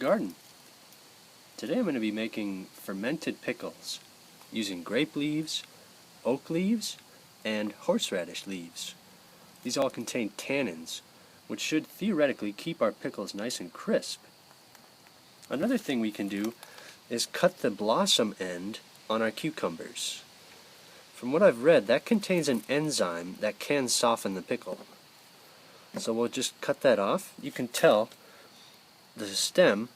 garden. Today I'm going to be making fermented pickles using grape leaves, oak leaves, and horseradish leaves. These all contain tannins, which should theoretically keep our pickles nice and crisp. Another thing we can do is cut the blossom end on our cucumbers. From what I've read, that contains an enzyme that can soften the pickle. So we'll just cut that off. You can tell the stem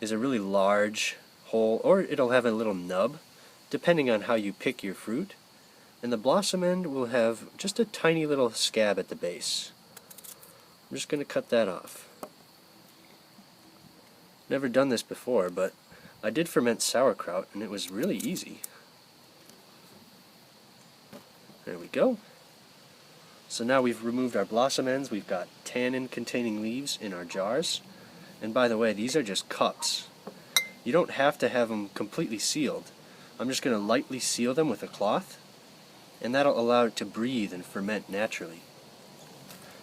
is a really large hole, or it'll have a little nub, depending on how you pick your fruit. And the blossom end will have just a tiny little scab at the base. I'm just going to cut that off. Never done this before, but I did ferment sauerkraut and it was really easy. There we go. So now we've removed our blossom ends. We've got tannin containing leaves in our jars. And by the way, these are just cups. You don't have to have them completely sealed. I'm just going to lightly seal them with a cloth, and that'll allow it to breathe and ferment naturally.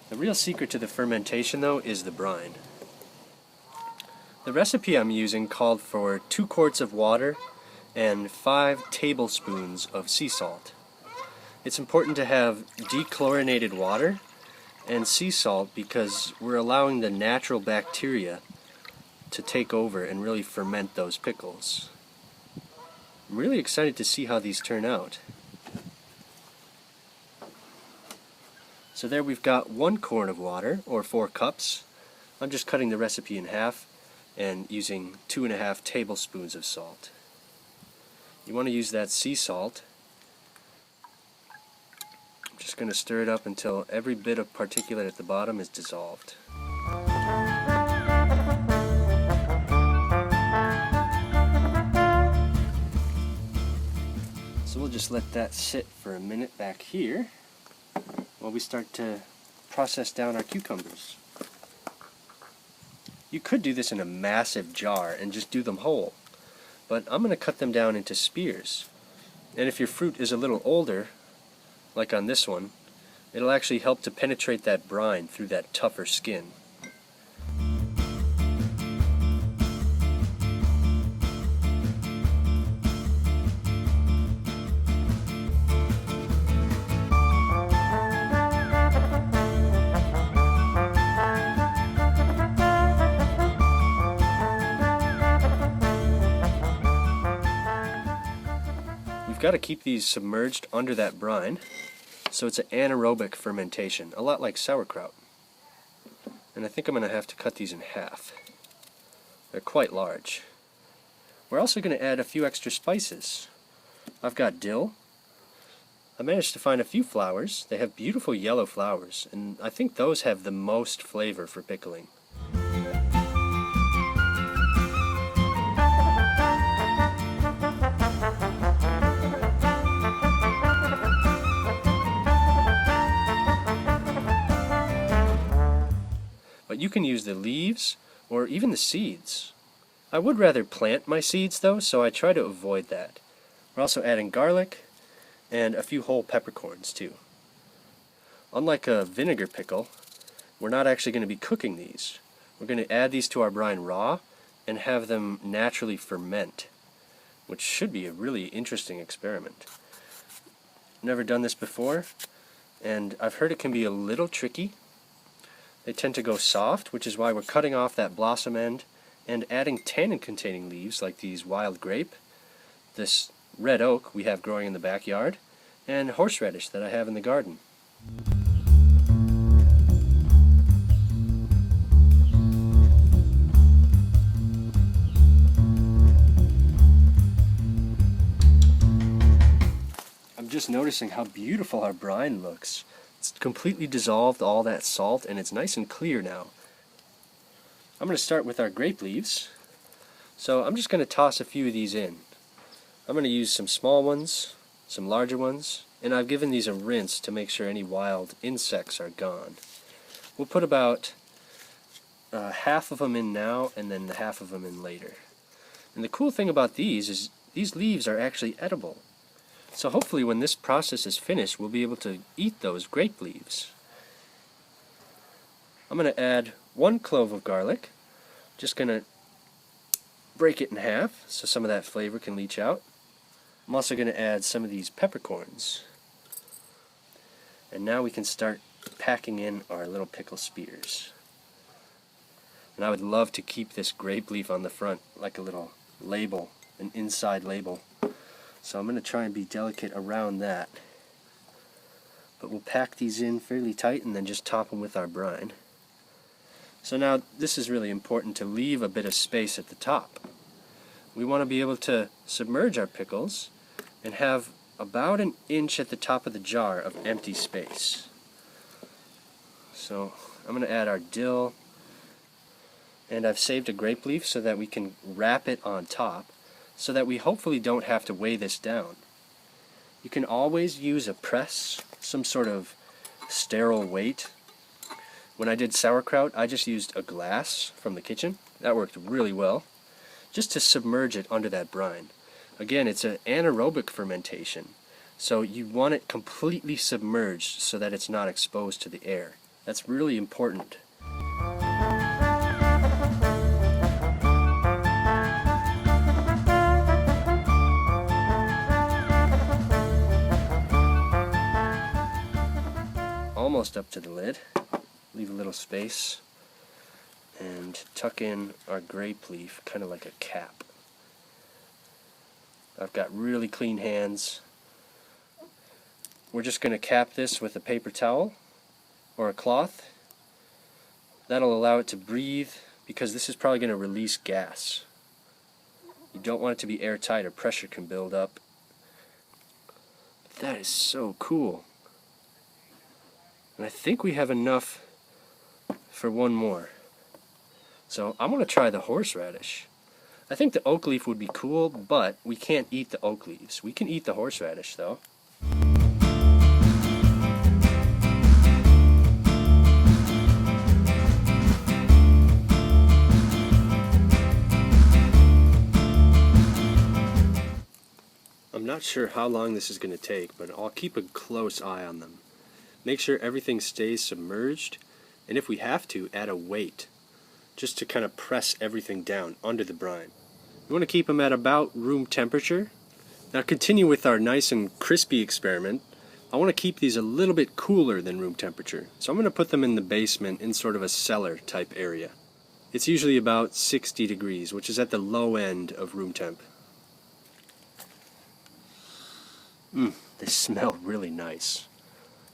The real secret to the fermentation, though, is the brine. The recipe I'm using called for 2 quarts of water and 5 tablespoons of sea salt. It's important to have de-chlorinated water and sea salt because we're allowing the natural bacteria to take over and really ferment those pickles. I'm really excited to see how these turn out. So there we've got 1 quart of water, or 4 cups. I'm just cutting the recipe in half and using 2.5 tablespoons of salt. You want to use that sea salt. I'm just going to stir it up until every bit of particulate at the bottom is dissolved. So we'll just let that sit for a minute back here while we start to process down our cucumbers. You could do this in a massive jar and just do them whole, but I'm going to cut them down into spears. And if your fruit is a little older, like on this one, it'll actually help to penetrate that brine through that tougher skin. We've got to keep these submerged under that brine, so it's an anaerobic fermentation, a lot like sauerkraut. And I think I'm going to have to cut these in half. They're quite large. We're also going to add a few extra spices. I've got dill. I managed to find a few flowers. They have beautiful yellow flowers, and I think those have the most flavor for pickling. But you can use the leaves or even the seeds. I would rather plant my seeds though, so I try to avoid that. We're also adding garlic and a few whole peppercorns too. Unlike a vinegar pickle, we're not actually going to be cooking these. We're going to add these to our brine raw and have them naturally ferment, which should be a really interesting experiment. Never done this before, and I've heard it can be a little tricky. They tend to go soft, which is why we're cutting off that blossom end and adding tannin-containing leaves like these wild grape, this red oak we have growing in the backyard, and horseradish that I have in the garden. I'm just noticing how beautiful our brine looks. It's completely dissolved all that salt and it's nice and clear now. I'm going to start with our grape leaves. So I'm just going to toss a few of these in. I'm going to use some small ones, some larger ones, and I've given these a rinse to make sure any wild insects are gone. We'll put about half of them in now and then the half of them in later. And the cool thing about these is these leaves are actually edible. So hopefully when this process is finished, we'll be able to eat those grape leaves. I'm going to add 1 clove of garlic. Just going to break it in half so some of that flavor can leach out. I'm also going to add some of these peppercorns. And now we can start packing in our little pickle spears. And I would love to keep this grape leaf on the front like a little label, an inside label. So I'm going to try and be delicate around that. But we'll pack these in fairly tight and then just top them with our brine. So now this is really important to leave a bit of space at the top. We want to be able to submerge our pickles and have about an inch at the top of the jar of empty space. So I'm going to add our dill, and I've saved a grape leaf so that we can wrap it on top so that we hopefully don't have to weigh this down. You can always use a press, some sort of sterile weight. When I did sauerkraut, I just used a glass from the kitchen. That worked really well, just to submerge it under that brine. Again, it's an anaerobic fermentation, so you want it completely submerged so that it's not exposed to the air. That's really important. Almost up to the lid. Leave a little space and tuck in our grape leaf kind of like a cap. I've got really clean hands. We're just going to cap this with a paper towel or a cloth. That'll allow it to breathe because this is probably going to release gas. You don't want it to be airtight or pressure can build up. That is so cool. And I think we have enough for one more. So I'm going to try the horseradish. I think the oak leaf would be cool, but we can't eat the oak leaves. We can eat the horseradish though. I'm not sure how long this is going to take, but I'll keep a close eye on them. Make sure everything stays submerged, and if we have to, add a weight, just to kind of press everything down under the brine. You want to keep them at about room temperature. Now continue with our nice and crispy experiment. I want to keep these a little bit cooler than room temperature, so I'm going to put them in the basement in sort of a cellar type area. It's usually about 60 degrees, which is at the low end of room temp. They smell really nice.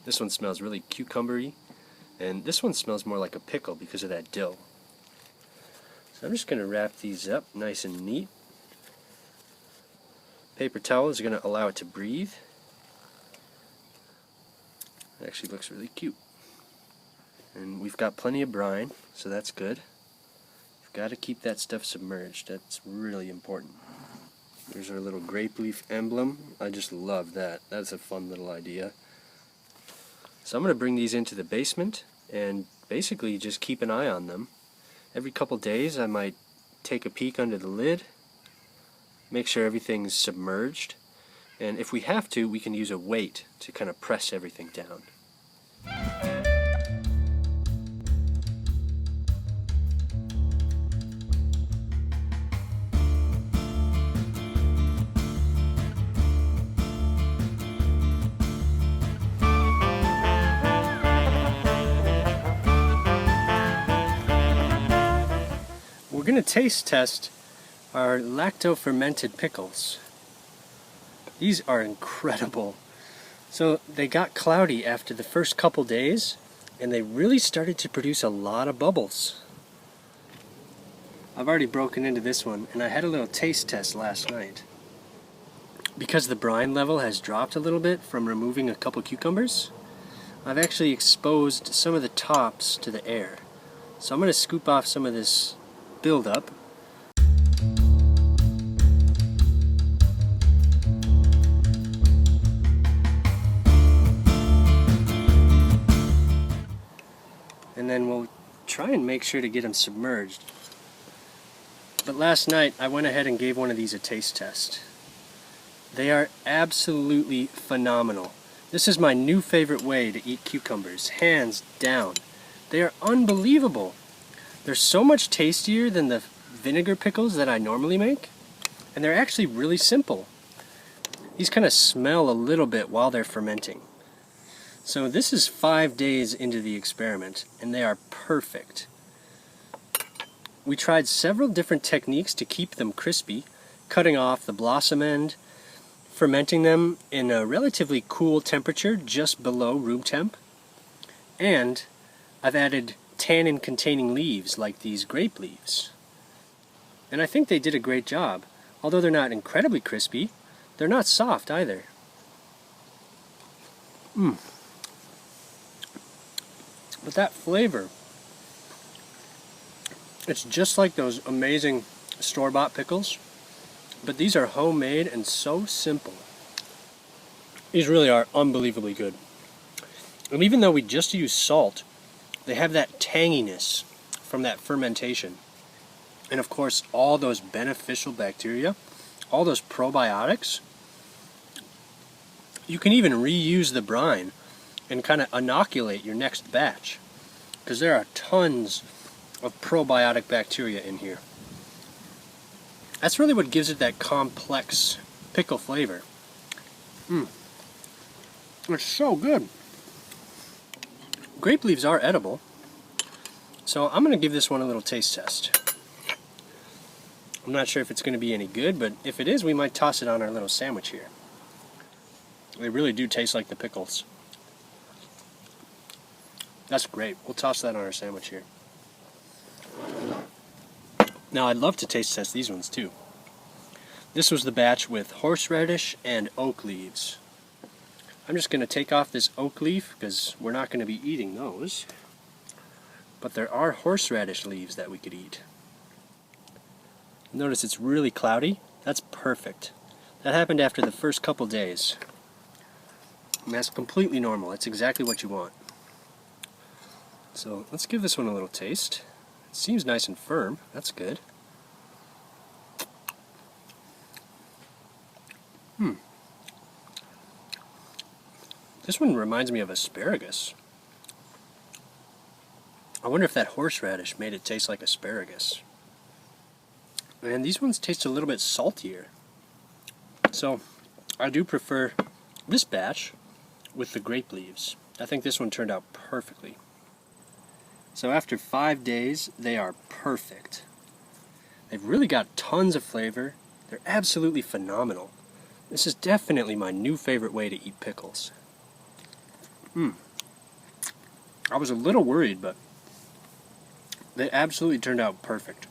This one smells really cucumbery, and this one smells more like a pickle because of that dill. So I'm just going to wrap these up nice and neat. Paper towel is going to allow it to breathe. It actually looks really cute. And we've got plenty of brine, so that's good. You've got to keep that stuff submerged. That's really important. There's our little grape leaf emblem. I just love that. That's a fun little idea. So I'm going to bring these into the basement and basically just keep an eye on them. Every couple days I might take a peek under the lid, make sure everything's submerged, and if we have to, we can use a weight to kind of press everything down. We're going to taste test our lacto-fermented pickles. These are incredible. So they got cloudy after the first couple days, and they really started to produce a lot of bubbles. I've already broken into this one, and I had a little taste test last night. Because the brine level has dropped a little bit from removing a couple cucumbers, I've actually exposed some of the tops to the air. So I'm going to scoop off some of this build up. And then we'll try and make sure to get them submerged. But last night I went ahead and gave one of these a taste test. They are absolutely phenomenal. This is my new favorite way to eat cucumbers, hands down. They are unbelievable. They're so much tastier than the vinegar pickles that I normally make, and they're actually really simple. These kind of smell a little bit while they're fermenting. So this is 5 days into the experiment, and they are perfect. We tried several different techniques to keep them crispy, cutting off the blossom end, fermenting them in a relatively cool temperature just below room temp, and I've added tannin containing leaves like these grape leaves. And I think they did a great job. Although they're not incredibly crispy, they're not soft either. But that flavor, it's just like those amazing store-bought pickles, but these are homemade and so simple. These really are unbelievably good. And even though we just use salt, they have that tanginess from that fermentation. And of course, all those beneficial bacteria, all those probiotics. You can even reuse the brine and kind of inoculate your next batch, because there are tons of probiotic bacteria in here. That's really what gives it that complex pickle flavor. It's so good. Grape leaves are edible, so I'm going to give this one a little taste test. I'm not sure if it's going to be any good, but if it is, we might toss it on our little sandwich here. They really do taste like the pickles. That's great. We'll toss that on our sandwich here. Now, I'd love to taste test these ones too. This was the batch with horseradish and oak leaves. I'm just going to take off this oak leaf because we're not going to be eating those. But there are horseradish leaves that we could eat. Notice it's really cloudy. That's perfect. That happened after the first couple days. And that's completely normal. That's exactly what you want. So let's give this one a little taste. It seems nice and firm. That's good. This one reminds me of asparagus. I wonder if that horseradish made it taste like asparagus. And these ones taste a little bit saltier. So I do prefer this batch with the grape leaves. I think this one turned out perfectly. So after 5 days, they are perfect. They've really got tons of flavor. They're absolutely phenomenal. This is definitely my new favorite way to eat pickles. I was a little worried, but they absolutely turned out perfect.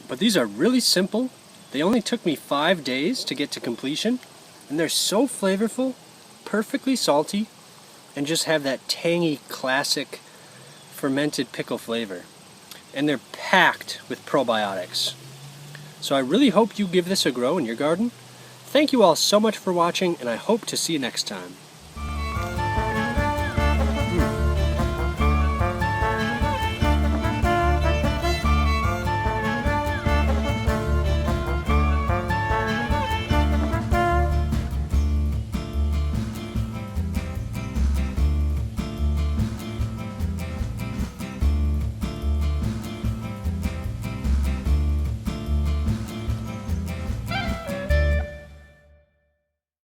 But these are really simple. They only took me 5 days to get to completion, and they're so flavorful, perfectly salty, and just have that tangy, classic fermented pickle flavor. And they're packed with probiotics. So I really hope you give this a go in your garden. Thank you all so much for watching, and I hope to see you next time.